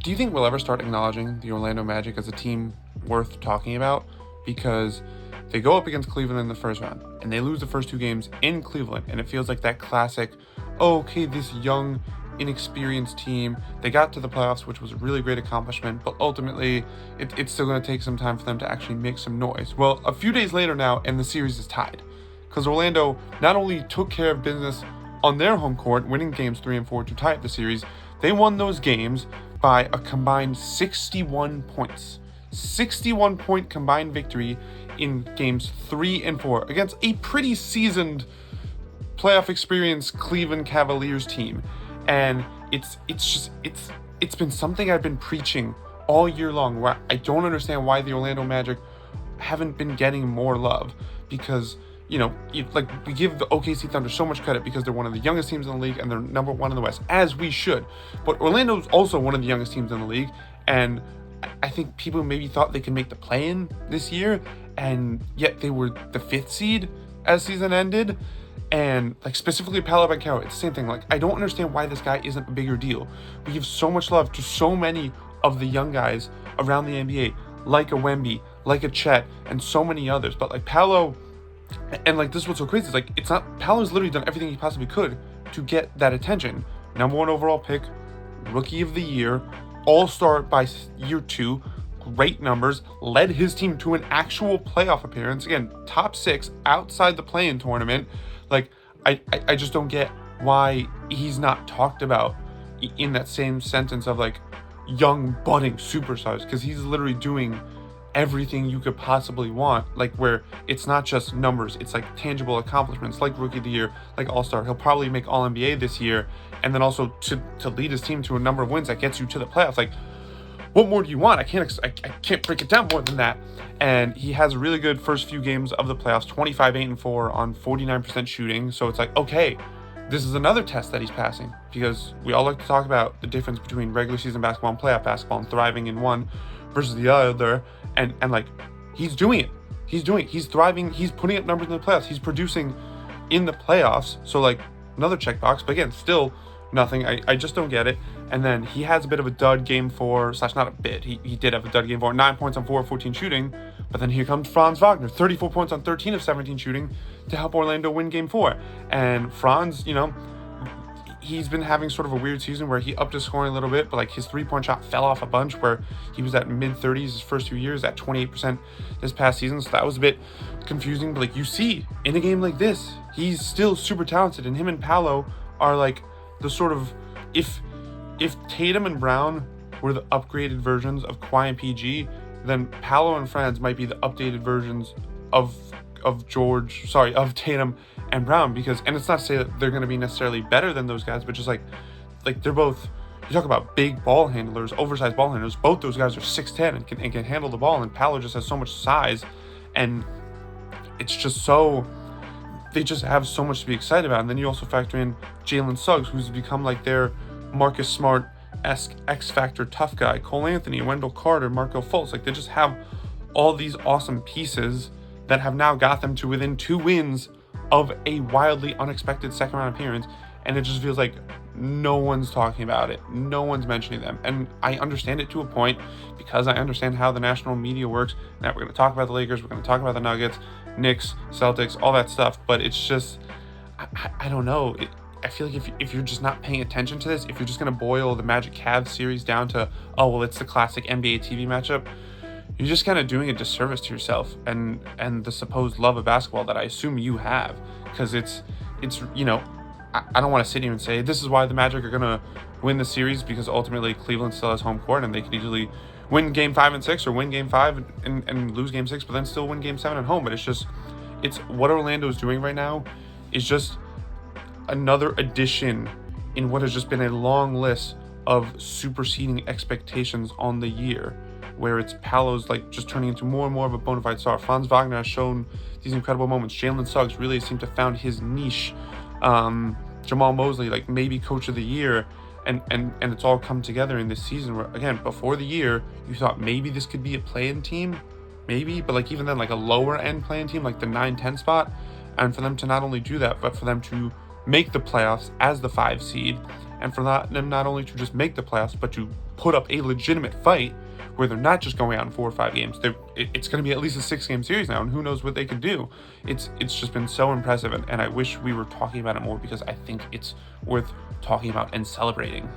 do you think we'll ever start acknowledging the Orlando Magic as a team worth talking about? Because they go up against Cleveland in the first round, and they lose the first 2 games in Cleveland, and it feels like that classic, oh, okay, this young, inexperienced team, they got to the playoffs, which was a really great accomplishment, but ultimately, it's still going to take some time for them to actually make some noise. Well, a few days later now, and the series is tied, because Orlando not only took care of business on their home court, winning games 3 and 4 to tie up the series, they won those games by a combined 61 points. 61-point combined victory in games 3 and 4 against a pretty seasoned playoff experienced Cleveland Cavaliers team. And it's been something I've been preaching all year long, where I don't understand why the Orlando Magic haven't been getting more love, because we give the OKC Thunder so much credit because they're one of the youngest teams in the league and they're number 1 in the West, as we should. But Orlando's also one of the youngest teams in the league, and I think people maybe thought they could make the play-in this year, and yet they were the 5th seed as season ended. And specifically Paolo, banchero, it's the same thing. I don't understand why this guy isn't a bigger deal. We give so much love to so many of the young guys around the NBA, like a Wemby, like a Chet, and so many others. But Paolo, and this is what's so crazy, it's not, Paolo's literally done everything he possibly could to get that attention. Number 1 overall pick, rookie of the year, all-star by year 2, great numbers, led his team to an actual playoff appearance. Again, top 6 outside the play-in tournament. I just don't get why he's not talked about in that same sentence of young budding superstars, because he's literally doing everything you could possibly want, where it's not just numbers, it's tangible accomplishments, like rookie of the year, like all-star. He'll probably make all-NBA this year, and then also to lead his team to a number of wins that gets you to the playoffs. What more do you want? I can't break it down more than that. And he has a really good first few games of the playoffs, 25, 8 and 4 on 49% shooting. So it's okay, this is another test that he's passing, because we all like to talk about the difference between regular season basketball and playoff basketball and thriving in one versus the other. And he's doing it. He's thriving. He's putting up numbers in the playoffs. He's producing in the playoffs. So another checkbox, but again, still nothing. I just don't get it. And then he has a bit of a dud game 4 / not a bit. He did have a dud game 4, 9 points on 4 of 14 shooting. But then here comes Franz Wagner, 34 points on 13 of 17 shooting to help Orlando win game 4. And Franz, he's been having sort of a weird season where he upped his scoring a little bit, but his 3-point shot fell off a bunch, where he was at mid-30s his first 2 years, at 28% this past season. So that was a bit confusing. But you see, in a game like this, he's still super talented, and him and Paolo are the sort of, if Tatum and Brown were the upgraded versions of Kawhi and PG, then Paolo and Franz might be the updated versions of Tatum and Brown. Because, and it's not to say that they're going to be necessarily better than those guys, but just they're both, you talk about big ball handlers, oversized ball handlers, both those guys are 6'10" and can handle the ball, and Paolo just has so much size, and it's just so, they just have so much to be excited about. And then you also factor in Jalen Suggs, who's become their Marcus Smart-esque X-Factor tough guy, Cole Anthony, Wendell Carter, Marco Fultz. They just have all these awesome pieces that have now got them to within 2 wins of a wildly unexpected second-round appearance, and it just feels like no one's talking about it. No one's mentioning them. And I understand it to a point, because I understand how the national media works. Now we're going to talk about the Lakers, we're going to talk about the Nuggets, Knicks, Celtics, all that stuff, but it's just, I don't know. I feel like if you're just not paying attention to this, if you're just going to boil the Magic Cavs series down to, oh, well, it's the classic NBA TV matchup, you're just kind of doing a disservice to yourself and the supposed love of basketball that I assume you have. Because it's I don't want to sit here and say this is why the Magic are going to win the series, because ultimately Cleveland still has home court and they can easily win game 5 and 6 or win game 5 and lose game 6, but then still win game 7 at home. But it's what Orlando is doing right now is just another addition in what has just been a long list of superseding expectations on the year, where it's Paolo's just turning into more and more of a bona fide star. Franz Wagner has shown these incredible moments. Jalen Suggs really seemed to have found his niche. Jamal Mosley, maybe coach of the year, and it's all come together in this season where, again, before the year, you thought maybe this could be a play-in team, maybe, but even then, a lower end play-in team, the 9-10 spot, and for them to not only do that, but for them to make the playoffs as the 5 seed, and for them not only to just make the playoffs, but to put up a legitimate fight where they're not just going out in 4 or 5 games. It's going to be at least a 6-game series now, and who knows what they can do. It's just been so impressive, and I wish we were talking about it more because I think it's worth talking about and celebrating.